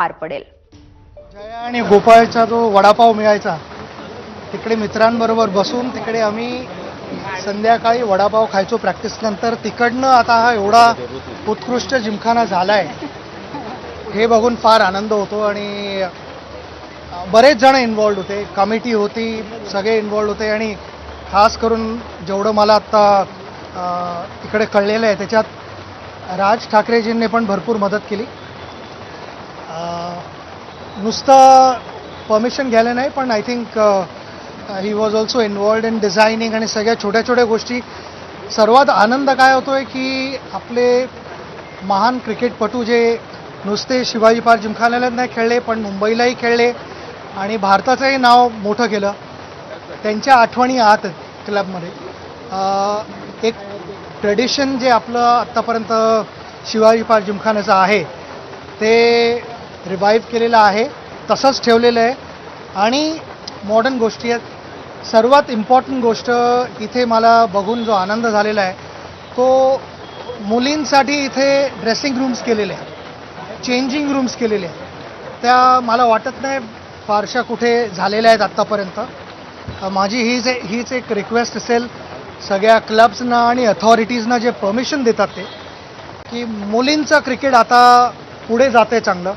पार पडेल। जया आणि गोपाळचा जो वडापाव मिळायचा तिकडे मित्रांबरोबर बसून तिकडे आम्ही संध्याकाळी वडापाव खायचो प्रॅक्टिस नंतर. तिकडनं आता हा एवढा उत्कृष्ट जिमखाना झालाय हे बघून फार आनंद होतो. आणि बरेच जण इन्वॉल्ड होते, कमिटी होती, सगळे इन्वॉल्ड होते. आणि खास करून जेवढं मला आत्ता इकडे कळलेलं आहे त्याच्यात राज ठाकरेजींनी पण भरपूर मदत केली. नुसतं परमिशन घ्यायला नाही पण I think he was also involved in designing आणि सगळ्या छोट्या छोट्या गोष्टी. सर्वात आनंद काय होतोय की आपले महान क्रिकेटपटू जे नुसते शिवाजी पार्क जिमखान्यालाच नाही खेळले पण मुंबईलाही खेळले आणि भारताचंही नाव मोठं केलं, त्यांच्या आठवणी आत क्लबमध्ये. एक ट्रेडिशन जे आपलं आत्तापर्यंत शिवाजी पार्क जिमखान्याचं आहे ते रिवाईव्ह केलेलं आहे, तसंच ठेवलेलं आहे. आणि मॉडर्न गोष्टी आहेत. सर्वात इम्पॉर्टंट गोष्ट इथे मला बघून जो आनंद झालेला आहे तो मुलींसाठी इथे ड्रेसिंग रूम्स केलेले आहेत, चेंजिंग रूम्स केलेले आहेत. त्या मला वाटत नाही फारशा कुठे झालेल्या आहेत आत्तापर्यंत. माझी हीच एक रिक्वेस्ट असेल सगळ्या क्लब्सना आणि अथॉरिटीजना जे परमिशन देतात ते, की मुलींचं क्रिकेट आता पुढे जातं आहे चांगलं.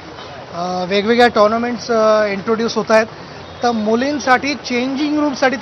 वेगवेगळ्या टुर्नामेंट्स इंट्रोड्यूस होत आहेत तर मुलींसाठी चेंजिंग रूमसाठी